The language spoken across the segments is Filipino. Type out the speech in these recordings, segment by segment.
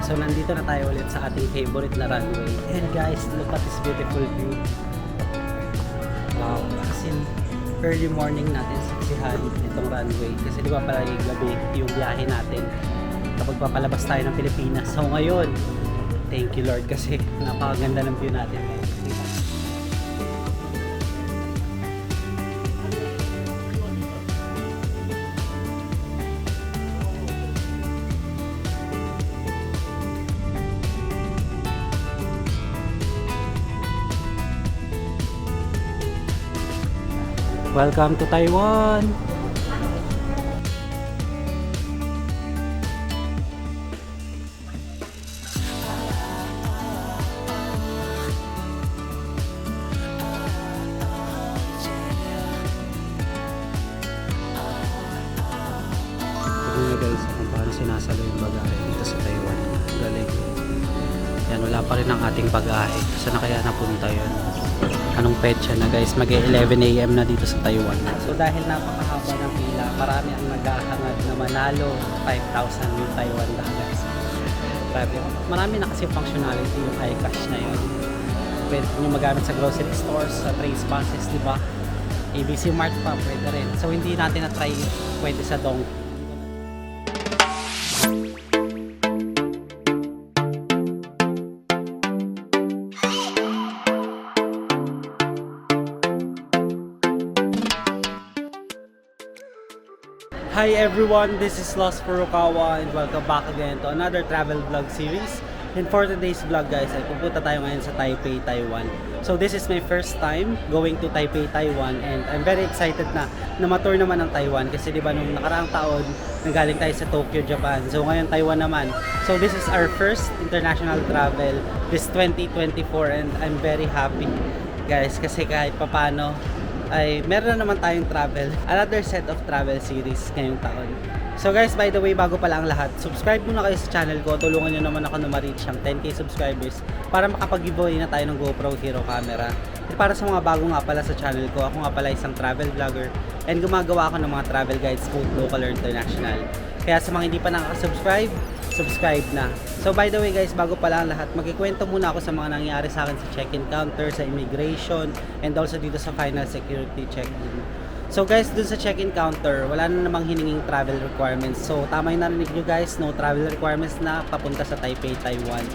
So nandito na tayo ulit sa ating favorite na runway. And guys, look at this beautiful view. Wow, kasi early morning natin saksihan itong runway. Kasi di ba palagi gabi yung biyahe natin kapag papalabas tayo ng Pilipinas. So ngayon, thank you Lord kasi napakaganda ng view natin. Welcome to Taiwan! Tignan nyo guys kung paano sinasalo yung bagahe dito sa Taiwan. Galing. Yan, wala pa rin ang ating bagahe. Saan na kaya napunta yun? Anong petsa na guys? Mag-11 AM na dito sa Taiwan. So dahil napakahaba ng pila, marami ang naghahangad na manalo 5,000 yung Taiwan dollars. Grabe. Marami na kasi functionality yung iCash na yun. Pwede nyo magamit sa grocery stores, sa trade buses, di ba? ABC Mart pa, pwede rin. So hindi natin na-try pwede sa Dong. Hi everyone, this is Lost Furukawa and welcome back again to another travel vlog series. And for today's vlog guys, ay pupunta tayo ngayon sa Taipei, Taiwan. So this is my first time going to Taipei, Taiwan, and I'm very excited na ma-tour naman ang Taiwan kasi di ba nung nakaraang taon nanggaling tayo sa Tokyo, Japan. So ngayon Taiwan naman. So this is our first international travel this 2024 and I'm very happy guys kasi kahit papano ay meron na naman tayong travel, another set of travel series ngayong taon. So guys, by the way, bago pala ang lahat, subscribe muna kayo sa channel ko. Tulungan nyo naman ako na ma-reach ang 10k subscribers para makapag-giveaway na tayo ng GoPro Hero camera. At para sa mga bago nga pala sa channel ko, ako nga pala isang travel vlogger and gumagawa ako ng mga travel guides both local or international. Kaya sa mga hindi pa nakaka-subscribe, subscribe na. So by the way guys, bago pala ang lahat, magkikwento muna ako sa mga nangyari sa akin sa check-in counter, sa immigration, and also dito sa final security check-in. So guys, dun sa check-in counter, wala na namang hininging travel requirements. So tama yung narinig nyo guys, no travel requirements na papunta sa Taipei, Taiwan.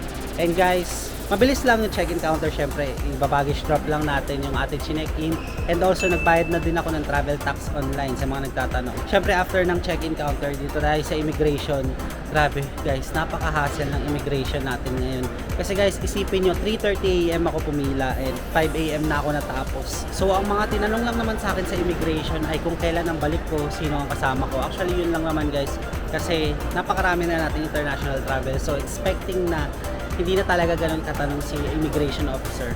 And guys, mabilis lang yung check-in counter. Syempre, i-baggage drop lang natin yung ating chinek-in. And also, nagbayad na din ako ng travel tax online sa mga nagtatanong. Syempre, after ng check-in counter, dito tayo sa immigration. Grabe, guys, napaka-hassle ng immigration natin ngayon. Kasi guys, isipin nyo, 3:30 AM ako pumila and 5 AM na ako natapos. So, ang mga tinanong lang naman sa akin sa immigration ay kung kailan ang balik ko, sino ang kasama ko. Actually, yun lang naman guys. Kasi napakarami na natin international travel. So, expecting na hindi na talaga ganun katanong si immigration officer.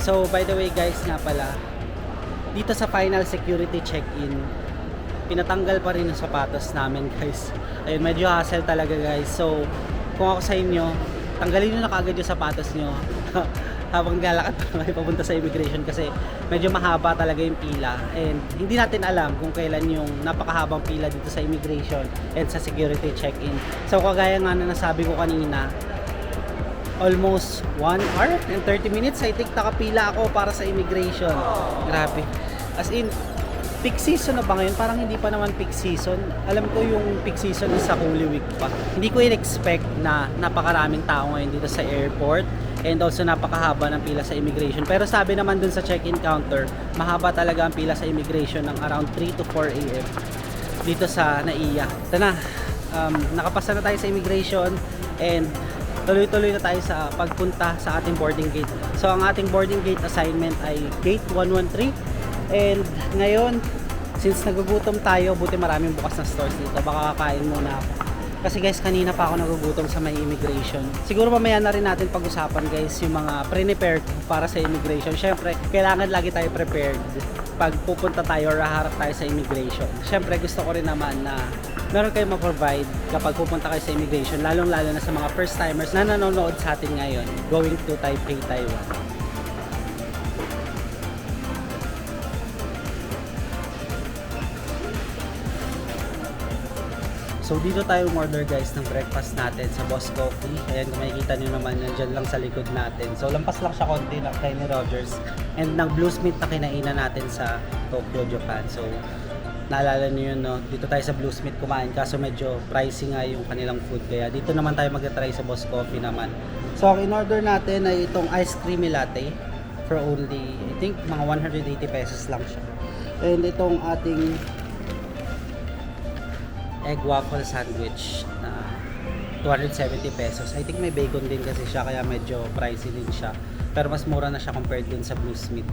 So by the way guys nga pala, dito sa final security check-in, pinatanggal pa rin ang sapatos namin guys. Ayun, medyo hassle talaga guys. So kung ako sa inyo, tanggalin nyo na kaagad yung sapatos nyo habang galakad pa kayo papunta sa immigration kasi medyo mahaba talaga yung pila and hindi natin alam kung kailan yung napakahabang pila dito sa immigration and sa security check-in. So kagaya nga na nasabi ko kanina, almost 1 hour and 30 minutes I think nakapila ako para sa immigration. Grabe. As in, peak season na ba ngayon? Parang hindi pa naman peak season. Alam ko yung peak season is sa Holy Week pa. Hindi ko in-expect na napakaraming tao ngayon dito sa airport and also napakahaba ng pila sa immigration. Pero sabi naman dun sa check-in counter, mahaba talaga ang pila sa immigration ng around 3 to 4 AM dito sa NAIA. Ito na, nakapasa na tayo sa immigration and tuloy-tuloy na tayo sa pagpunta sa ating boarding gate. So ang ating boarding gate assignment ay gate 113. And ngayon, since nagugutom tayo, buti maraming bukas na stores dito, baka kakain muna ako. Kasi guys, kanina pa ako nagugutom sa may immigration. Siguro mamaya na rin natin pag-usapan guys yung mga pre-prepared para sa immigration. Syempre, kailangan lagi tayo prepared pag pupunta tayo or haharap tayo sa immigration. Syempre, gusto ko rin naman na meron kayong ma-provide kapag pupunta kayo sa immigration, lalong-lalo na sa mga first-timers na nanonood sa atin ngayon going to Taipei, Taiwan. So dito tayo order guys ng breakfast natin sa Boss Coffee. Ayan, kung makikita nyo naman nandyan lang sa likod natin. So lampas lang siya konti ng Kenny Rogers and ng Blue Smith na kinainan natin sa Tokyo, Japan. So naalala nyo yun, no? Dito tayo sa Blue Smith kumain kaso medyo pricey nga yung kanilang food. Kaya dito naman tayo mag-try sa Boss Coffee naman. So ang in-order natin ay itong ice creamy latte for only, I think mga 180 pesos lang siya. And itong ating egg waffle sandwich na 270 pesos. I think may bacon din kasi siya kaya medyo pricey din siya. Pero mas mura na siya compared dun sa Blue Smith.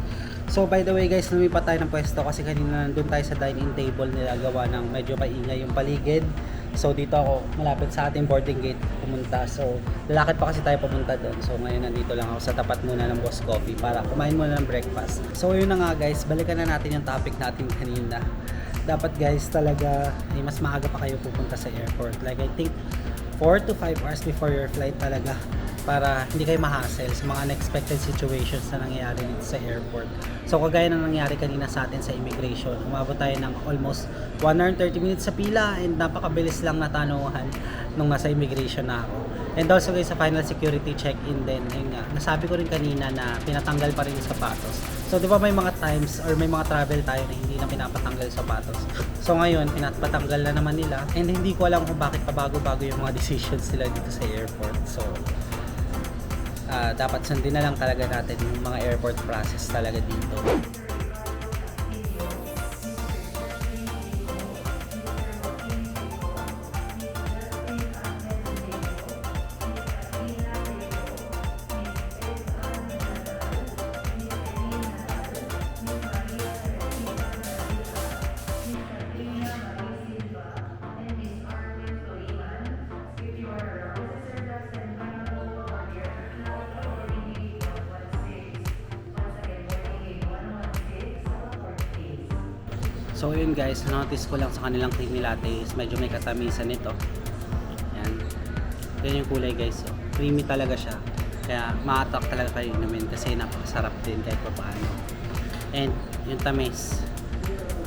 So by the way guys, lumipat tayo ng pwesto kasi kanina nandun tayo sa dining table nila gawa ng medyo maingay yung paligid. So dito ako malapit sa ating boarding gate pumunta. So lalakad pa kasi tayo papunta doon. So ngayon nandito lang ako sa tapat muna ng Boss Coffee para kumain muna ng breakfast. So yun na nga guys, balikan na natin yung topic natin kanina. Dapat guys talaga ay mas maaga pa kayo pupunta sa airport. Like I think 4 to 5 hours before your flight talaga para hindi kayo ma-hassle sa mga unexpected situations na nangyayari dito sa airport. So kagaya ng nangyari kanina sa atin sa immigration, umabot tayo ng almost 1 hour and 30 minutes sa pila and napakabilis lang natanungan nung nasa immigration na ako. And also guys, sa final security check-in din, yun nga, nasabi ko rin kanina na pinatanggal pa rin yung sapatos. So di ba may mga times or may mga travel tayo na hindi na pinapatanggal yung sapatos. So ngayon, pinapatanggal na naman nila and hindi ko alam kung bakit pabago-bago yung mga decisions nila dito sa airport. So dapat sundin na lang talaga natin yung mga airport process talaga dito. So yun guys, notice ko lang sa kanilang creamy latte is medyo may katamisan nito. Yan. Yan yung kulay guys. So, creamy talaga siya. Kaya ma-attract talaga kayo inumin kasi napakasarap din kahit pa paano. And yung tamis.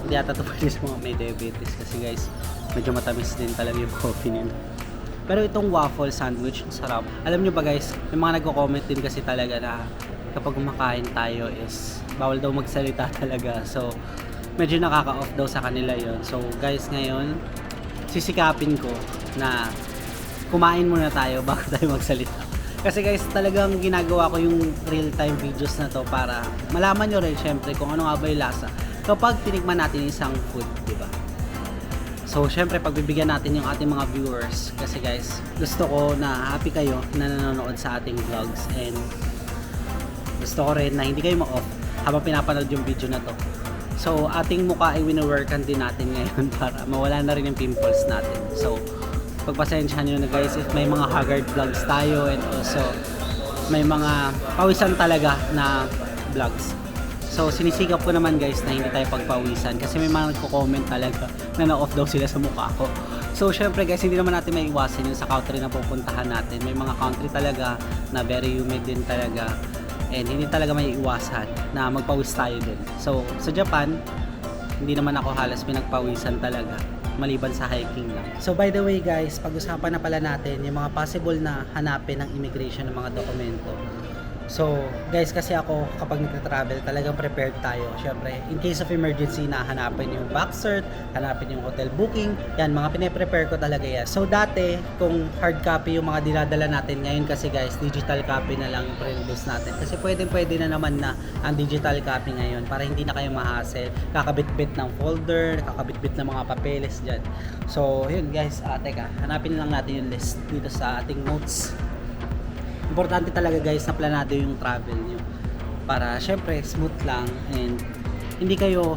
Hindi ata ito pwede sa mga may diabetes kasi guys, medyo matamis din talaga yung coffee nila. Pero itong waffle sandwich, ang sarap. Alam nyo ba guys, may mga nagko-comment din kasi talaga na kapag kumakain tayo is bawal daw magsalita talaga. So medyo nakaka-off daw sa kanila yon. So guys, ngayon sisikapin ko na kumain muna tayo bago tayo magsalita. Kasi guys, talagang ginagawa ko yung real-time videos na to para malaman nyo rin syempre kung ano nga ba yung lasa kapag tinikman natin isang food, di ba? So syempre pagbibigyan natin yung ating mga viewers kasi guys, gusto ko na happy kayo na nanonood sa ating vlogs and gusto ko rin na hindi kayo ma-off habang pinapanood yung video na to. So, ating mukha ay wino-workan din natin ngayon para mawala na rin yung pimples natin. So, pagpasensyahan nyo na guys if may mga haggard vlogs tayo and also may mga pawisan talaga na vlogs. So, sinisikap ko naman guys na hindi tayo pagpawisan kasi may mga nagko-comment talaga na na-off daw sila sa mukha ko. So, syempre guys, hindi naman natin maiwasan yun sa country na pupuntahan natin. May mga country talaga na very humid din talaga. And hindi talaga may iwasan na magpawis tayo dun. So, sa Japan, hindi naman ako halos pinagpawisan talaga, maliban sa hiking lang. So, by the way guys, pag-usapan na pala natin yung mga possible na hanapin ng immigration ng mga dokumento. So, guys, kasi ako kapag nagta-travel, talagang prepared tayo. Syempre, in case of emergency, na hanapin yung back cert, hanapin yung hotel booking. Yan, mga pine-prepare ko talaga yan. So, dati, kung hard copy yung mga dinadala natin, ngayon kasi guys, digital copy na lang yung pre-release natin. Kasi pwede na naman na ang digital copy ngayon para hindi na kayo ma-hassle. Kakabit-bit ng folder, kakabit-bit ng mga papeles dyan. So, yun guys, teka, hanapin lang natin yung list dito sa ating notes. Importante talaga guys na planado yung travel nyo para syempre smooth lang and hindi kayo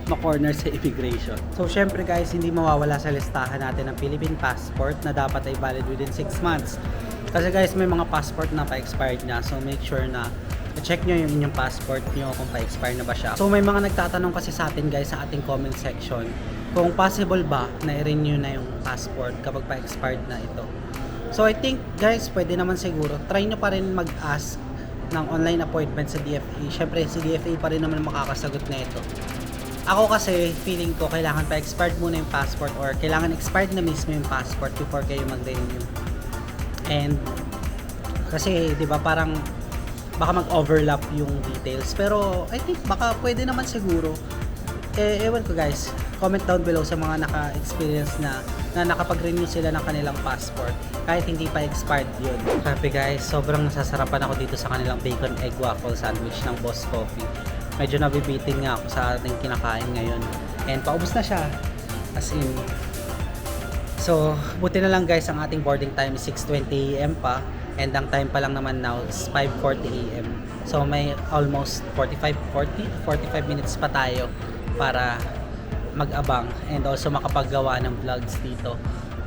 ma-corner sa immigration. So syempre guys, hindi mawawala sa listahan natin ang Philippine passport na dapat ay valid within 6 months. Kasi guys, may mga passport na pa-expired na, so make sure na check nyo yung inyong passport nyo kung pa-expire na ba siya. So may mga nagtatanong kasi sa atin guys sa ating comment section kung possible ba na i-renew na yung passport kapag pa-expired na ito. So I think guys, pwede naman siguro. Try nyo pa rin mag-ask ng online appointment sa DFA. Syempre si DFA pa rin naman makakasagot na ito. Ako kasi, feeling ko, kailangan pa expired muna yung passport or kailangan expired na mismo yung passport before kayo mag-renew. And, kasi, di ba, parang baka mag-overlap yung details. Pero, I think, baka pwede naman siguro. Ewan ko guys, comment down below sa mga naka-experience na nakapag-renew sila ng kanilang passport kahit hindi pa expired yun. Grabe guys, sobrang nasasarapan ako dito sa kanilang bacon egg waffle sandwich ng Boss Coffee. Medyo nabibitin nga ako sa ating kinakain ngayon. And paubos na siya. As in. So, buti na lang guys, ang ating boarding time is 6:20 AM pa. And ang time pa lang naman now is 5:40 AM. So, may almost 45 minutes pa tayo para mag-abang and also makapaggawa ng vlogs dito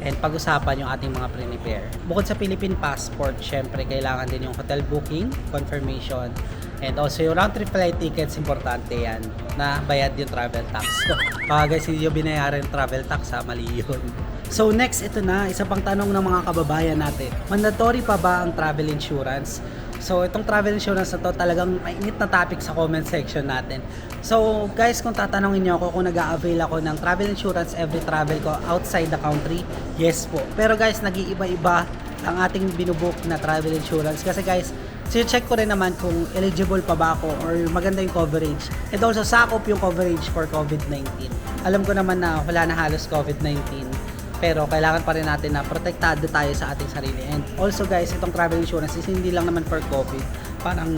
and pag-usapan yung ating mga prepare. Bukod sa Philippine passport, syempre kailangan din yung hotel booking, confirmation, and also yung round trip flight tickets, importante yan, na bayad yung travel tax. Baka guys, hindi yung binayaran yung travel tax ha, mali yun. So next, ito na, isa pang tanong ng mga kababayan natin. Mandatory pa ba ang travel insurance? So, itong travel insurance na to talagang mainit na topic sa comment section natin. So, guys, kung tatanungin niyo ako kung nag-a-avail ako ng travel insurance every travel ko outside the country, yes po. Pero guys, nag-iiba-iba ang ating binubook na travel insurance. Kasi guys, check ko rin naman kung eligible pa ba ako or maganda yung coverage. And also, sakop yung coverage for COVID-19. Alam ko naman na wala na halos COVID-19. Pero kailangan pa rin natin na protektado tayo sa ating sarili. And also guys, itong travel insurance is hindi lang naman for COVID. Parang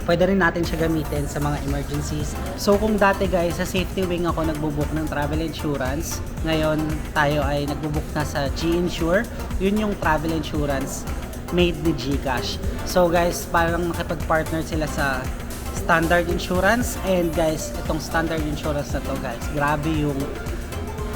pwede rin natin siya gamitin sa mga emergencies. So kung dati guys, sa Safety Wing ako nagbubook ng travel insurance. Ngayon tayo ay nagbubook na sa G-Insure. Yun yung travel insurance made ni GCash. So guys, parang nakipag-partner sila sa Standard Insurance. And guys, itong Standard Insurance na to guys, grabe yung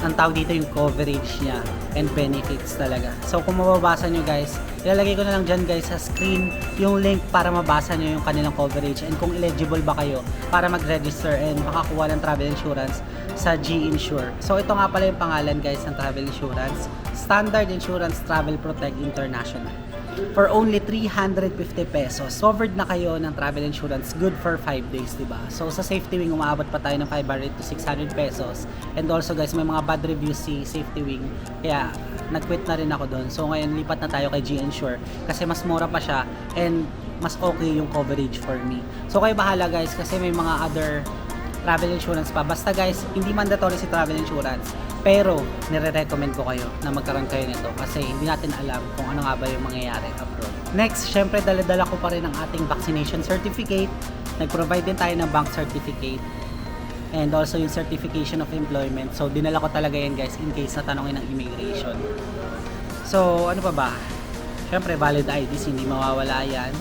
ang tawag dito yung coverage niya and benefits talaga. So kung mababasa nyo guys, ilalagay ko na lang dyan guys sa screen yung link para mabasa nyo yung kanilang coverage and kung eligible ba kayo para mag-register and makakuha ng travel insurance sa G-Insure. So ito nga pala yung pangalan guys ng travel insurance, Standard Insurance Travel Protect International. For only 350 pesos, covered na kayo ng travel insurance, good for 5 days, diba? So sa Safety Wing, umaabot pa tayo ng 500 to 600 pesos. And also guys, may mga bad reviews si Safety Wing, kaya nag-quit na rin ako doon. So ngayon, lipat na tayo kay G-Insure kasi mas mura pa siya and mas okay yung coverage for me. So kayo bahala guys, kasi may mga other travel insurance pa. Basta guys, hindi mandatory si travel insurance. Pero, nire-recommend ko kayo na magkaroon kayo nito kasi hindi natin alam kung ano nga ba yung mangyayari abroad. Next, syempre dala-dala ko pa rin ang ating vaccination certificate. Nag-provide din tayo ng bank certificate and also yung certification of employment. So, dinala ko talaga yan guys in case na tanongin ng immigration. So, ano pa ba? Syempre, valid IDs, hindi mawawala yan.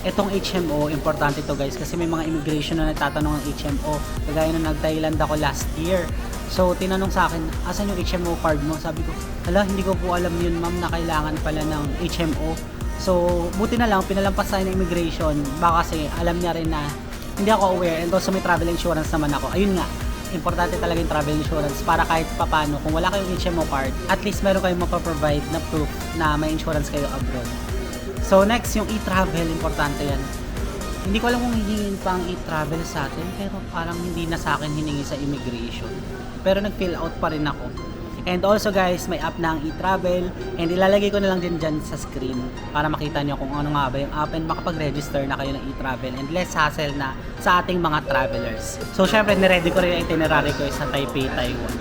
Etong HMO, importante to guys kasi may mga immigration na nagtatanong ng HMO. Kagaya na nag-Thailand ako last year. So, tinanong sa akin, asan yung HMO card mo? Sabi ko, hala, hindi ko po alam yun ma'am na kailangan pala ng HMO. So, buti na lang, pinalampas tayo ng immigration. Baka kasi alam niya rin na hindi ako aware and also may travel insurance naman ako. Ayun nga, importante talaga yung travel insurance para kahit papano, kung wala kayong HMO card, at least meron kayong mapaprovide na proof na may insurance kayo abroad. So, next, yung e-travel, importante yan. Hindi ko alam kung hihingin pa ang e-travel sa atin, pero parang hindi na sa akin hiningi sa immigration. Pero nag-fill out pa rin ako. And also guys, may app na ang e-travel and ilalagay ko na lang din dyan sa screen para makita nyo kung ano nga ba yung app and makapag-register na kayo ng e-travel and less hassle na sa ating mga travelers. So syempre, niready ko rin yung itinerary ko sa Taipei, Taiwan.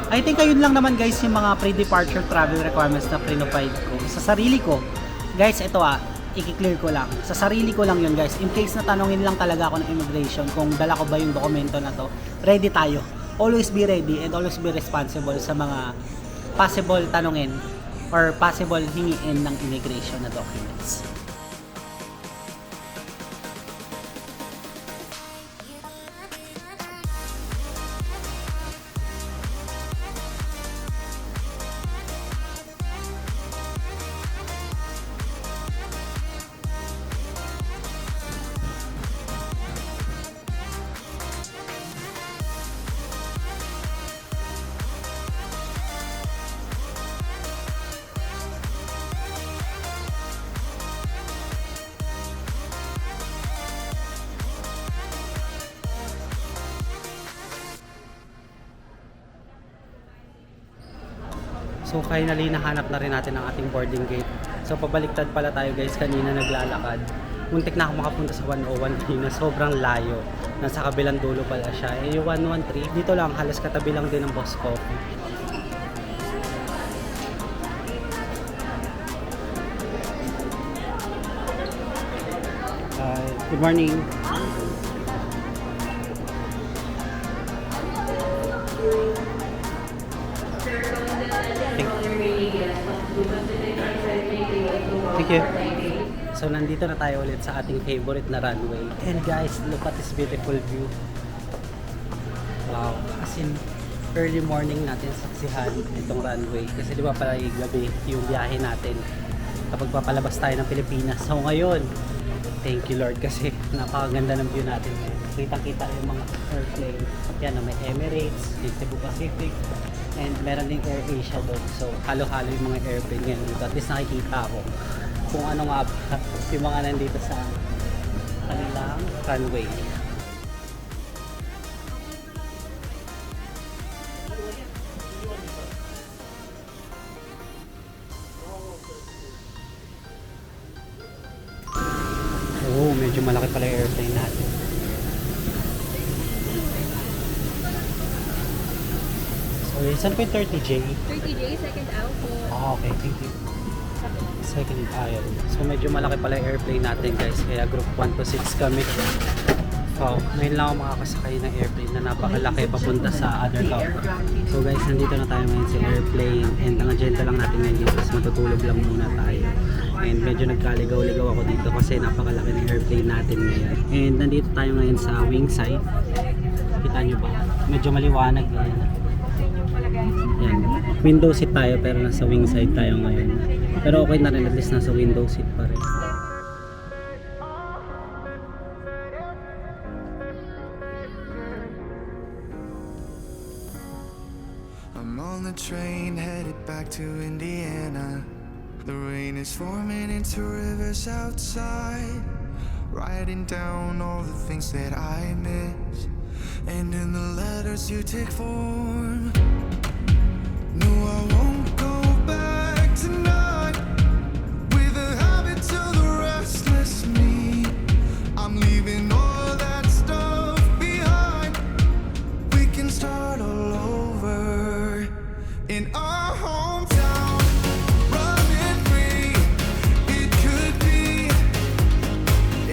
I think ayun lang naman guys yung mga pre-departure travel requirements na pre-provide ko sa sarili ko. Guys, ito i-clear ko lang. Sa sarili ko lang yun guys. In case na tanongin lang talaga ako ng immigration kung dala ko ba yung dokumento na to, ready tayo. Always be ready and always be responsible sa mga possible tanongin or possible hingiin ng immigration na documents. So finally, nahanap na rin natin ang ating boarding gate. So pabaliktad pala tayo guys, kanina naglalakad. Muntik na ako makapunta sa 101 kanina, sobrang layo. Nasa kabilang dulo pala siya. Eh yung 113, dito lang, halos katabi lang din ng Boss Coffee. Good morning. Thank you. So nandito na tayo ulit sa ating favorite na runway. And guys, look at this beautiful view. Wow, as in early morning natin saksihan itong runway. Kasi di ba pala gabi yung biyahe natin kapag papalabas tayo ng Pilipinas. So ngayon, thank you Lord kasi napakaganda ng view natin. Kita-kita yung mga airplane. Yan, may Emirates, Cebu Pacific, and meron ding Air Asia doon. So halo-halo yung mga airplane ngayon dito. At least nakikita ko kung ano nga ba yung mga nandito sa kanilang runway. Oh, medyo malaki pala yung airplane natin. So, saan po yung 30J? 30J, second out po. Oh, okay, thank you. Second aisle. So, medyo malaki pala yung airplane natin guys. Kaya group 1 to 6 kami. Wow, ngayon lang ako makakasakay ng airplane na napakalaki papunta sa other tower. So guys, nandito na tayo ngayon sa airplane. And ang agenda lang natin ngayon dito is matutulog lang muna tayo. And medyo nagkaligaw-ligaw ako dito kasi napakalaki ng airplane natin ngayon. And nandito tayo ngayon sa wing side. Kita nyo ba? Medyo maliwanag yan. Yan. Window seat tayo pero nasa wing side tayo ngayon. Pero okay na rin, at least nasa window seat pa rin. I'm on the train headed back to Indiana. The rain is forming into rivers outside, writing down all the things that I miss, and in the letters you take form. No, I won't go back tonight with the habits of the restless me. I'm leaving all that stuff behind. We can start all over in our hometown, running free. It could be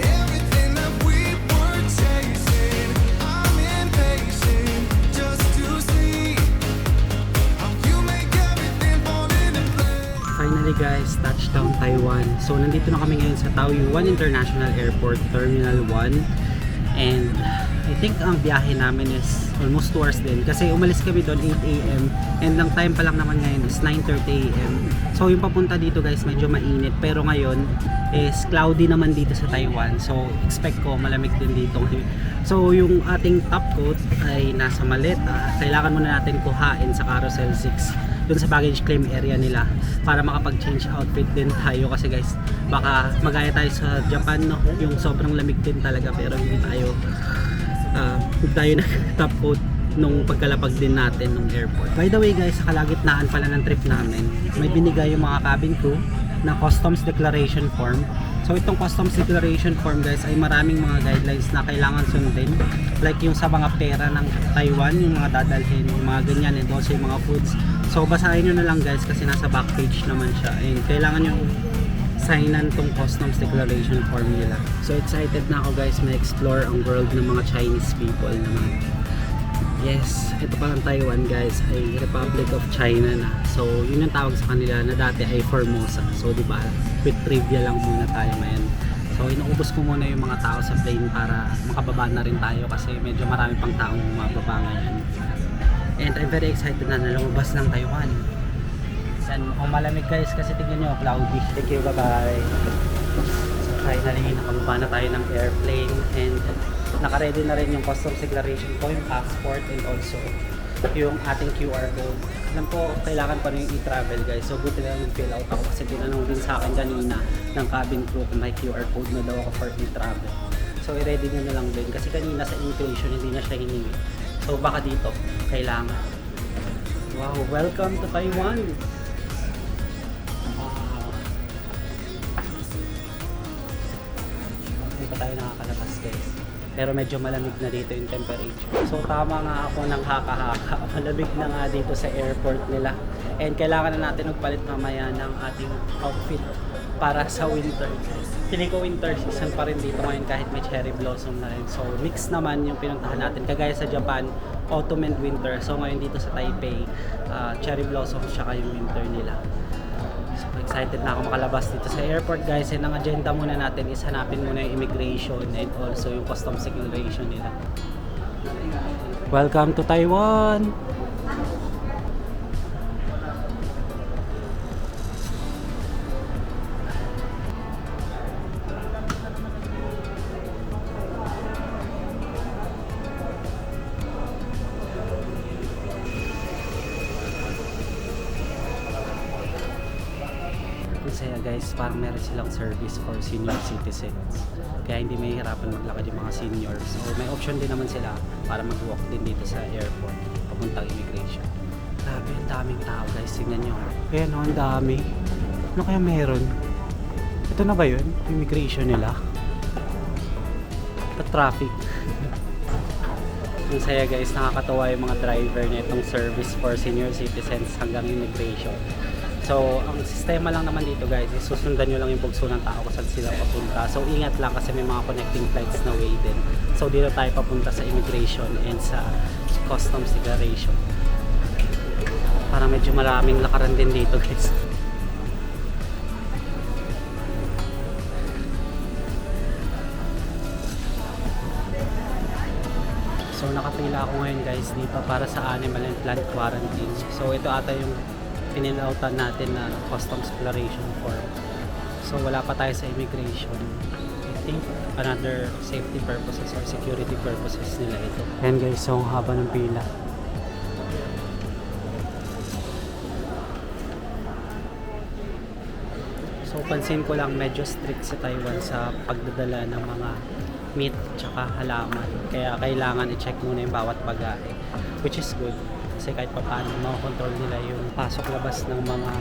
everything that we were chasing. I'm impatient just to see how you make everything fall into place. Finally guys, touchdown Taiwan. So nandito na kami ngayon sa Taoyuan International Airport, Terminal 1. And I think ang biyahe namin is almost 2 hours din. Kasi umalis kami doon 8 AM. And ang time pa lang naman ngayon is 9:30 AM. So yung papunta dito guys, medyo mainit. Pero ngayon is cloudy naman dito sa Taiwan. So expect ko malamig din dito. So yung ating top coat ay nasa maleta. Kailangan muna natin kuhain sa Carousel 6 dun sa baggage claim area nila para makapag-change outfit din tayo kasi guys baka magaya tayo sa Japan no, yung sobrang lamig din talaga pero hindi tayo nag top coat nung pagkalapag din natin ng airport. By the way guys, sa kalagitnaan pala ng trip namin may binigay yung mga cabin crew na customs declaration form. So itong customs declaration form guys ay maraming mga guidelines na kailangan sundin, like yung sa mga pera ng Taiwan, yung mga dadalhin, yung mga ganyan, and also yung mga foods. So basahin nyo na lang guys kasi nasa back page naman siya, and kailangan nyo signan tong customs declaration form nila. So excited na ako guys, ma-explore ang world ng mga Chinese people naman. Yes, ito palang Taiwan guys ay Republic of China na. So yun yung tawag sa kanila na dati ay Formosa. So diba, quick trivia lang muna tayo ngayon. So inuubos ko muna yung mga tao sa plane para makababa na rin tayo kasi medyo marami pang taong mababa ngayon. And I'm very excited na lumabas ng Taiwan. Yan, mukhang malamig guys kasi tingnan nyo, cloudy. Thank you, bye bye. So finally, nakababa na tayo ng airplane and naka-ready na rin yung customs declaration ko, yung passport, and also yung ating QR code. Alam po, kailangan pa rin yung e-travel guys. So buti na yung fill out ako kasi tinanong din sa akin kanina ng cabin crew kung may QR code na daw ako for e-travel. So i-ready nyo na lang din kasi kanina sa immigration hindi na siya hiningi. So baka dito, kailangan. Wow, welcome to Taiwan! tayo nakakalabas guys. Pero medyo malamig na dito yung temperature. So tama nga ako ng haka-haka. Malamig na nga dito sa airport nila. And kailangan na natin magpalit mamaya ng ating outfit para sa winter. Feeling ko winter season pa rin dito ngayon kahit may cherry blossom na rin. So mix naman yung pinuntahan natin. Kagaya sa Japan, autumn and winter. So ngayon dito sa Taipei, cherry blossom tsaka yung winter nila. So excited na ako makalabas dito sa airport guys. And ang agenda muna natin is hanapin muna yung immigration and also yung customs declaration nila. Welcome to Taiwan! Saya guys, parang meron silang service for senior citizens. Kaya hindi mahihirapan maglakad yung mga seniors. So may option din naman sila para mag-walk din dito sa airport papuntang immigration. Grabe, ang daming tao guys. Tingnan nyo. Ayan o, ang dami. Ano kaya meron? Ito na ba yun? Immigration nila? Ito traffic. Ang saya guys, nakakatawa yung mga driver na itong service for senior citizens hanggang immigration. So, ang sistema lang naman dito guys is susundan nyo lang yung bugso ng tao kung saan sila papunta. So, ingat lang kasi may mga connecting flights na way din. So, dito tayo papunta sa immigration and sa customs declaration. Parang medyo maraming lakaran din dito guys. So, nakapila ako ngayon guys dito para sa animal and plant quarantine. So, ito ata yung pinilautan natin na customs declaration form. So wala pa tayo sa immigration. I think another safety purposes or security purposes nila ito. Ayan guys, so ang haba ng pila. So pansin ko lang medyo strict sa Taiwan sa pagdadala ng mga meat tsaka halaman. Kaya kailangan i-check muna yung bawat bagahe, which is good. Kasi kahit pa paano makakontrol nila yung pasok-labas ng mga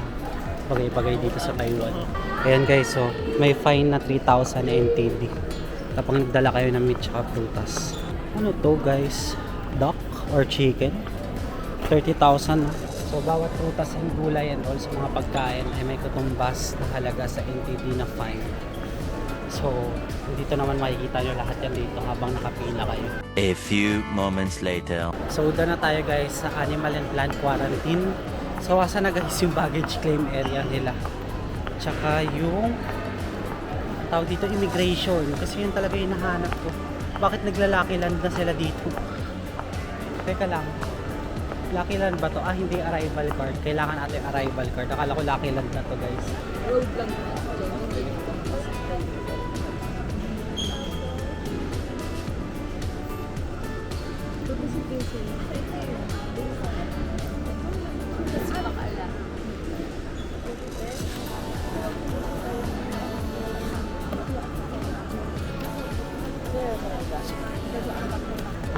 bagay-bagay dito sa Taiwan. Ayan guys, so may fine na 3,000 NTD kapag nagdala kayo ng meat tsaka prutas. Ano to guys? Duck or chicken? 30,000. So bawat prutas and gulay and also mga pagkain ay may katumbas na halaga sa NTD na fine. So dito naman makikita nyo lahat yan dito habang nakapila kayo. A few moments later. So doon na tayo guys sa animal and plant quarantine. So asa na guys yung baggage claim area nila. Tsaka yung tawag dito immigration. Kasi yun talaga yung nahanap ko. Bakit naglalaki land na sila dito? Teka lang. Lucky land ba to? Ah, hindi arrival card. Kailangan natin arrival card. Akala ko lucky land na to guys. Road lang.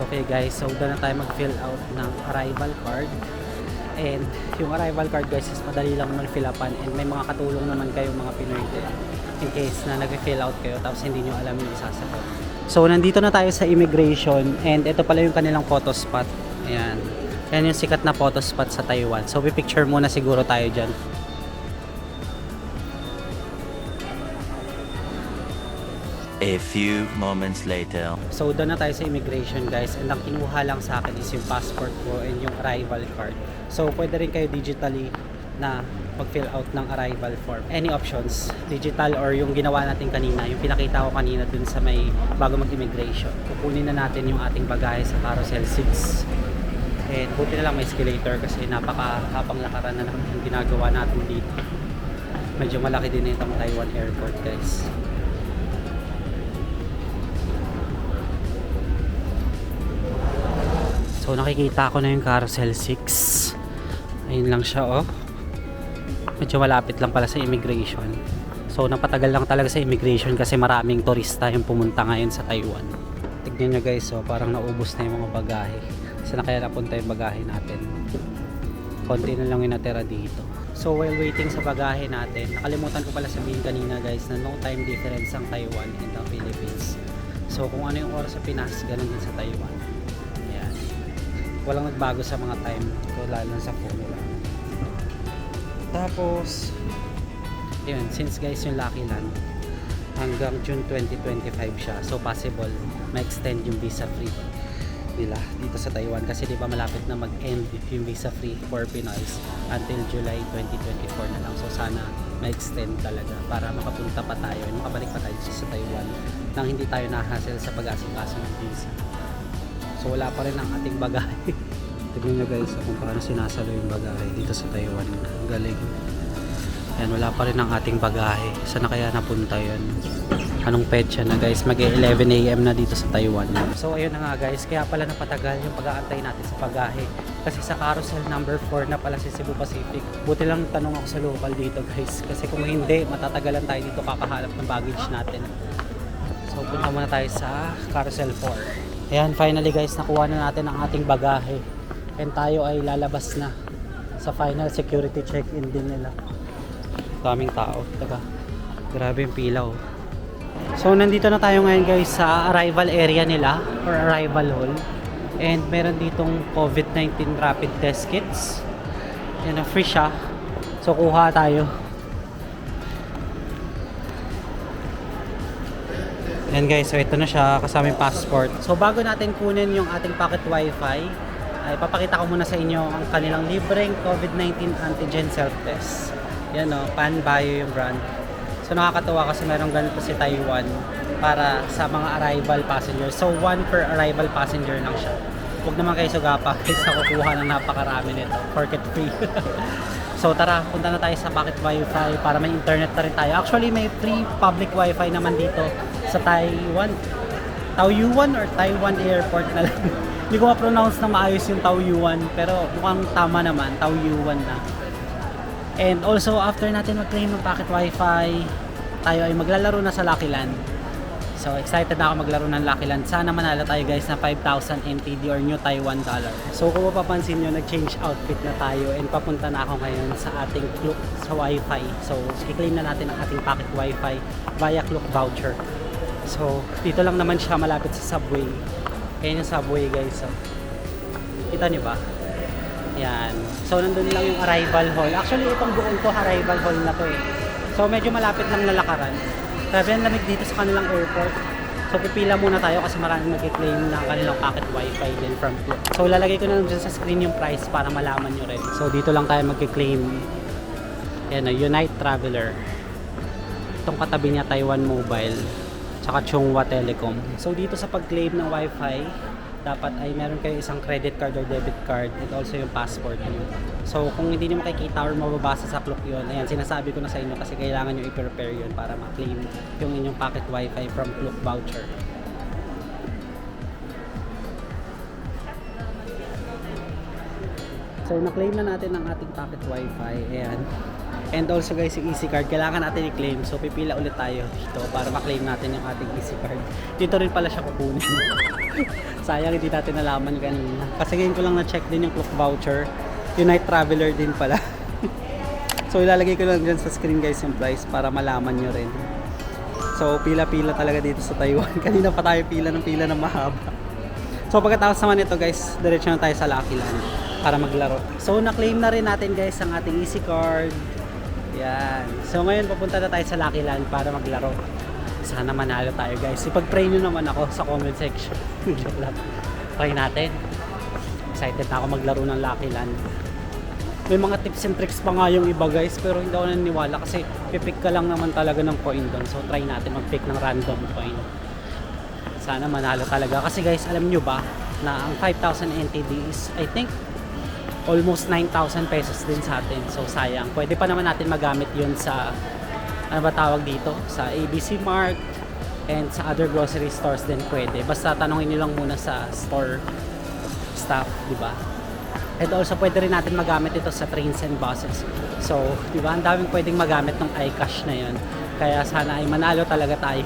Okay guys, so doon na tayo mag-fill out ng arrival card. And yung arrival card guys is madali lang naman fill upan and may mga katulong naman kayong mga Pinoy din in case na nag-fill out kayo tapos hindi nyo alam yung isasagot. So nandito na tayo sa immigration and ito pala yung kanilang photo spot. Ayan. Yan yung sikat na photo spot sa Taiwan. So pipicture muna siguro tayo dyan. A few moments later. So doon na tayo sa immigration guys and ang kinuha lang sa akin is yung passport ko and yung arrival card. So pwede rin kayo digitally na mag-fill out ng arrival form. Any options, digital or yung ginawa natin kanina, yung pinakita ko kanina dun sa may bago mag-immigration. Kukunin na natin yung ating bagahe sa carousel 6. And buti na lang may escalator kasi napakahabang lakaran na lang yung ginagawa natin dito. Medyo malaki din itong Taiwan airport guys. So nakikita ko na yung carousel 6. Ayun lang siya oh. Medyo malapit lang pala sa immigration. So napatagal lang talaga sa immigration kasi maraming turista yung pumunta ngayon sa Taiwan. Tignan nyo guys, so parang naubos na yung mga bagahe. Saan na kaya napunta yung bagahe natin? Konti na lang yung natira dito. So while waiting sa bagahe natin, nakalimutan ko pala sabihin kanina guys na no time difference ang Taiwan and ang Philippines. So kung ano yung oras sa Pinas, ganun din sa Taiwan. Ayan. Walang nagbago sa mga time ko, lalo na sa formula. Tapos yun, since guys yung Lucky Land hanggang June 2025 siya, so possible ma-extend yung visa free nila dito sa Taiwan kasi di ba malapit na mag-end yung visa free for Pinoys until July 2024 na lang. So sana ma-extend talaga para makapunta pa tayo and makabalik pa tayo sa Taiwan nang hindi tayo na-hassle sa pag-asikaso ng visa. So wala pa rin ang ating bagahe. Tignan nyo guys kung paano sinasalo yung bagahe dito sa Taiwan. Ang galing. Yan, wala pa rin ang ating bagahe. Saan na kaya napunta yun? Anong petsa na guys? Mag-11 AM na dito sa Taiwan. So ayun na nga guys, kaya pala napatagal yung pag-aantay natin sa bagahe. Kasi sa carousel number 4 na pala si Cebu Pacific. Buti lang tanong ako sa local dito guys. Kasi kung hindi, matatagalan tayo dito kakahalap ng baggage natin. So punta muna tayo sa carousel 4. Ayan, finally guys, nakuha na natin ang ating bagahe. And tayo ay lalabas na sa final security check-in din nila. Daming tao. Taga, grabe yung pila oh. So nandito na tayo ngayon guys sa arrival area nila or arrival hall. And meron ditong COVID-19 rapid test kits. Yan, free siya. So kuha tayo. Yan guys, so ito na siya kasama yung passport. So bago natin kunin yung ating pocket wifi, ay papakita ko muna sa inyo ang kanilang libreng COVID-19 antigen self-test. Yan o, Panbio yung brand. So nakakatuwa kasi meron ganito si Taiwan para sa mga arrival passengers. So 1 per arrival passenger lang siya. Huwag naman kayo sugapa kasi nakukuha ng napakarami nito. Porket free. So tara, punta na tayo sa pocket wifi para may internet na rin tayo. Actually may free public wifi naman dito sa Taiwan. Taoyuan or Taiwan Airport na lang. Hindi ko ma-pronounce na maayos yung Taoyuan pero mukhang tama naman, Taoyuan na. And also after natin mag-claim ng pocket wifi, tayo ay maglalaro na sa Lucky Land. So excited na ako maglaro ng Lucky Land. Sana manalo tayo guys na 5,000 NTD or New Taiwan dollar. So kung mapapansin nyo, nag-change outfit na tayo and papunta na ako ngayon sa ating Klook sa wifi. So i-claim na natin ang ating pocket wifi via Klook voucher. So dito lang naman siya malapit sa subway. Ayan yung subway guys. So, kita nyo ba? Yan. So nandun lang yung arrival hall. Actually itong buong to arrival hall na to eh. So medyo malapit lang na lakaran. Grabe ang lamig dito sa kanilang airport. So pipila muna tayo kasi maraming mag-claim ng kanilang pocket wifi din from Klook. So lalagay ko na lang dyan sa screen yung price para malaman nyo rin. So dito lang tayo mag-claim. Yan o, Unite Traveler. Itong katabi niya Taiwan Mobile. Tsaka Chunghwa Telecom. So dito sa pag-claim ng wifi, dapat ay meron kayo isang credit card or debit card and also yung passport. So kung hindi nyo makikita or mababasa sa Klook yun, ayan, sinasabi ko na sa inyo kasi kailangan nyo i-prepare yun para ma-claim yung inyong pocket wifi from Klook voucher. So na-claim na natin ang ating pocket wifi. Ayan. And also guys, yung EC card, kailangan natin i-claim. So pipila ulit tayo dito para ma-claim natin yung ating EC card. Dito rin pala siya kukunin. Sayang hindi natin nalaman kanina. Kasi ngayon ko lang na-check din yung Klook voucher. Unite Traveler din pala. So ilalagay ko lang dyan sa screen guys yung price para malaman nyo rin. So pila-pila talaga dito sa Taiwan. Kanina pa tayo pila ng mahaba. So pagkatapos naman ito guys, diretso na tayo sa Lucky Land para maglaro. So na-claim na rin natin guys ang ating EC card. Yan. So ngayon papunta na tayo sa Lucky Land para maglaro. Sana manalo tayo guys. Ipag-pray nyo naman ako sa comment section. Try natin. Excited na ako maglaro ng Lucky Land. May mga tips and tricks pa nga yung iba guys, pero hindi ako naniniwala kasi pipick ka lang naman talaga ng coin doon. So try natin mag-pick ng random coin. Sana manalo talaga. Kasi guys, alam nyo ba na ang 5,000 NTD is I think almost 9,000 pesos din sa atin. So sayang. Pwede pa naman natin magamit yun sa ano ba tawag dito? Sa ABC Mart and sa other grocery stores din pwede. Basta tanongin niyo lang muna sa store staff, di ba? And also pwede rin natin magamit ito sa trains and buses. So, di ba? Ang daming pwedeng magamit ng iCash na yun. Kaya sana ay manalo talaga tayo.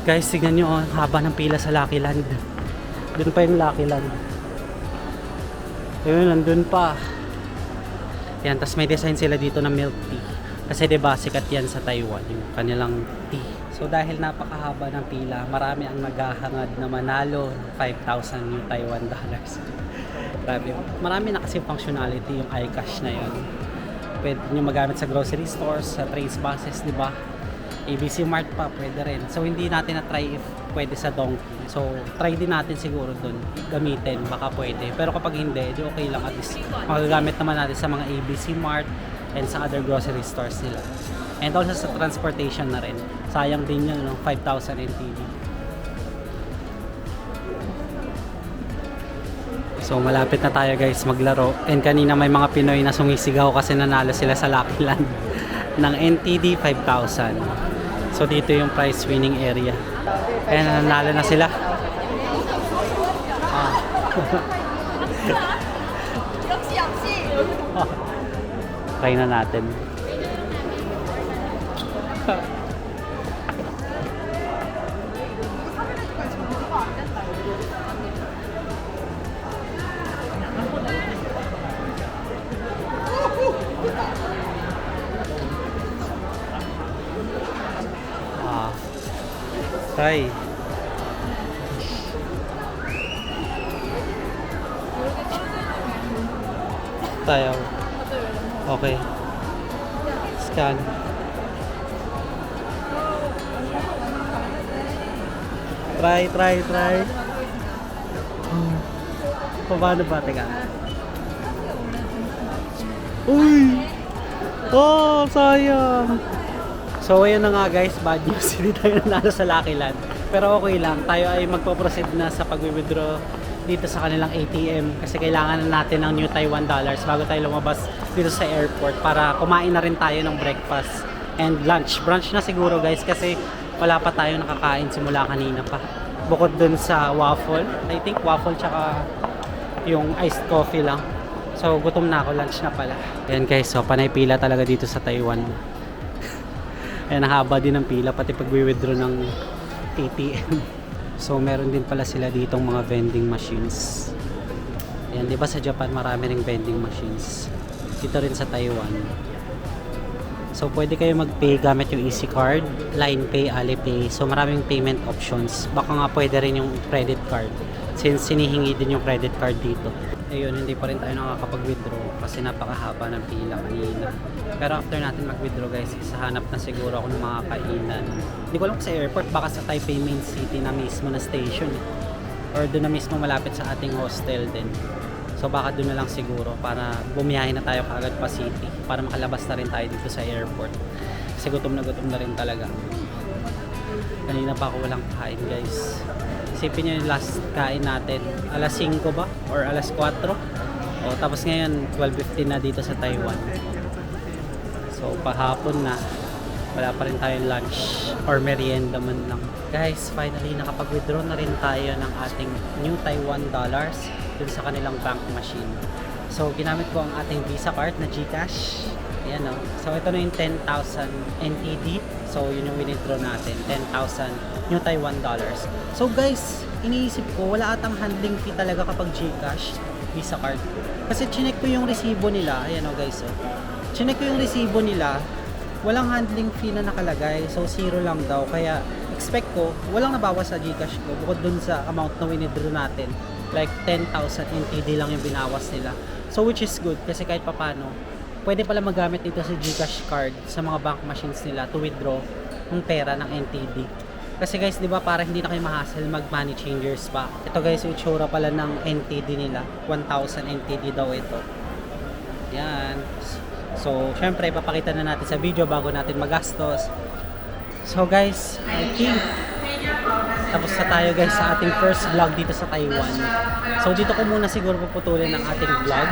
Guys, tignan nyo, ang haba ng pila sa Lucky Land. Doon pa yung Lucky Land. Ayun, nandun pa. Yan, tas may design sila dito na milk tea. Kasi 'di ba sikat yan sa Taiwan yung kanilang tea. So dahil napakahaba ng pila, marami ang naghahangad na manalo ng 5,000 new Taiwan dollars. Grabe. Marami na kasi functionality yung iCash na yun. Pwede nyo magamit sa grocery stores, sa trains, buses, di ba? ABC Mart pa, pwede rin. So hindi natin na-try if pwede sa Donkey. So try din natin siguro dun, gamitin, baka pwede. Pero kapag hindi, di okay lang, at least magagamit naman natin sa mga ABC Mart and sa other grocery stores nila. And also sa transportation na rin. Sayang din yun, no? 5,000 NTD. So malapit na tayo guys maglaro. And kanina may mga Pinoy na sumisigaw kasi nanalo sila sa Lucky Land ng NTD 5,000. So dito yung prize winning area. Ayan, nanalo na sila. Try na natin. Try. Tayo. Okay. Scan. Try. Paano ba? Teka. Uy! Oh, sayang! So ayun na nga guys, bad news, hindi tayo nanalo sa Lucky Land. Pero okay lang, tayo ay magpo-proceed na sa pag-withdraw dito sa kanilang ATM kasi kailangan na natin ng new Taiwan dollars bago tayo lumabas dito sa airport para kumain na rin tayo ng breakfast and lunch. Brunch na siguro guys kasi wala pa tayo nakakain simula kanina pa. Bukod dun sa waffle, I think waffle tsaka yung iced coffee lang. So gutom na ako, lunch na pala. Ayan guys, so panay pila talaga dito sa Taiwan. Ayan, haba din ng pila pati pag-withdraw ng ATM. So meron din pala sila ditong mga vending machines. Ayan, di ba sa Japan marami ring vending machines. Dito rin sa Taiwan. So pwede kayo mag-pay gamit yung Easy Card, Line Pay, Alipay. So maraming payment options. Baka nga pwede rin yung credit card since sinihingi din yung credit card dito. Ayun, hindi pa rin tayo nakakapag-withdraw kasi napakahaba ng pila kanina. Pero after natin mag-withdraw guys, isahanap na siguro ako ng mga kainan. Hindi ko alam kung sa airport, baka sa Taipei Main City na mismo na station or doon na mismo malapit sa ating hostel din. So baka doon na lang siguro para bumiyahe na tayo kaagad pa city para makalabas na rin tayo dito sa airport. Kasi gutom na rin talaga. Kanina pa ako walang kain guys. Isipin nyo yung last kain natin, alas 5 ba? Or alas 4? O, tapos ngayon, 12:15 na dito sa Taiwan. So, pahapon na. Wala pa rin tayong lunch or merienda man lang. Guys, finally, nakapag-withdraw na rin tayo ng ating new Taiwan dollars dun sa kanilang bank machine. So, ginamit ko ang ating Visa card na GCash. Ayan o. So, ito na yung 10,000 NTD. So, yun yung withdraw natin. 10,000 new Taiwan dollars. So, guys, iniisip ko, wala atang handling fee talaga kapag GCash, Visa card. Kasi chinek ko yung resibo nila. Ayan o guys o. Chinek ko yung resibo nila. Walang handling fee na nakalagay. So, 0 lang daw. Kaya, expect ko, walang nabawas sa GCash ko. Bukod dun sa amount na withdraw natin. Like, 10,000 NTD lang yung binawas nila. So, which is good. Kasi kahit papano, pwede pala magamit ito sa GCash card sa mga bank machines nila to withdraw ng pera ng NTD. Kasi guys, di ba para hindi na kayo ma-hassle mag money changers pa. Ito guys, yung itsura pala ng NTD nila. 1,000 NTD daw ito. Yan. So, syempre, papakita na natin sa video bago natin magastos. So guys, I think tapos na tayo guys sa ating first vlog dito sa Taiwan. So dito ko muna siguro puputulin ang ating vlog.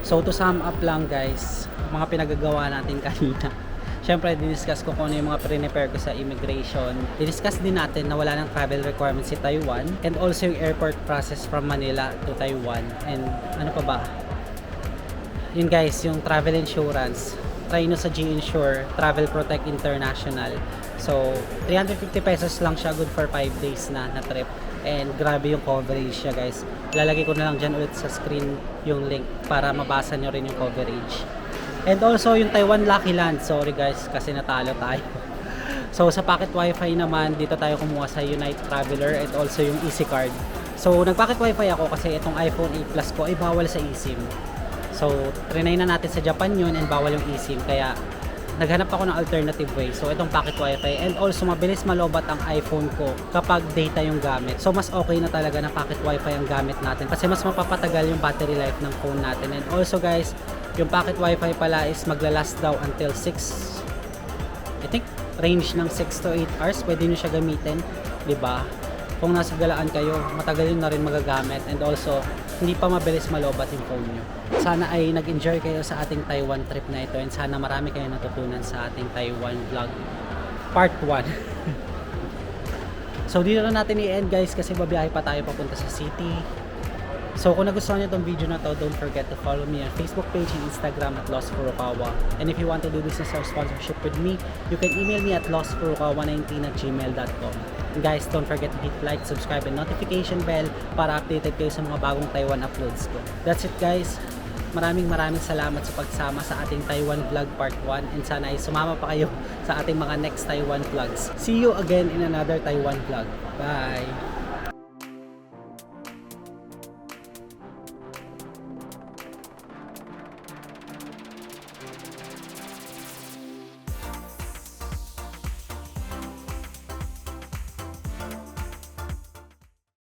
So to sum up lang guys, mga pinagagawa natin kanina. Siyempre, diniscuss ko kung ano yung mga prepare ko sa immigration. Diniscuss din natin na wala ng travel requirements si Taiwan. And also yung airport process from Manila to Taiwan. And ano pa ba? Yun guys, yung travel insurance. Try nyo sa G-Insure, Travel Protect International. So, 350 pesos lang siya, good for 5 days na trip. And grabe yung coverage siya guys. Lalagay ko na lang dyan ulit sa screen yung link para mabasa nyo rin yung coverage. And also yung Taiwan Lucky Land. Sorry guys kasi natalo tayo. So sa Pocket Wi-Fi naman, dito tayo kumuha sa Unite Traveler at also yung Easy Card. So nag-Pocket Wi-Fi ako kasi itong iPhone 8 Plus ko ay bawal sa eSIM. So trinay na natin sa Japan yun and bawal yung eSIM, kaya naghanap ako ng alternative way. So itong Pocket Wi-Fi, and also mabilis malobat ang iPhone ko kapag data yung gamit. So mas okay na talaga na Pocket Wi-Fi ang gamit natin kasi mas mapapatagal yung battery life ng phone natin. And also guys, yung Pocket Wi-Fi pala is maglalast daw until 6, I think range ng 6 to 8 hours pwede nyo siya gamitin, 'di ba? Kung nasa galaan kayo, matagal yun na rin magagamit, and also hindi pa mabilis malobat yung phone nyo. Sana ay nag-enjoy kayo sa ating Taiwan trip na ito, and sana marami kayo natutunan sa ating Taiwan vlog part 1. So dito na natin i-end guys kasi babiyahe pa tayo papunta sa city. So kung nagustuhan nyo itong video na to, don't forget to follow me on Facebook page and Instagram at Lost Furukawa. And if you want to do business or sponsorship with me, you can email me at lostfurukawa19@gmail.com. And guys, don't forget to hit like, subscribe, and notification bell para updated kayo sa mga bagong Taiwan uploads ko. That's it guys. Maraming salamat sa pagsama sa ating Taiwan vlog part 1, and sana ay sumama pa kayo sa ating mga next Taiwan vlogs. See you again in another Taiwan vlog. Bye!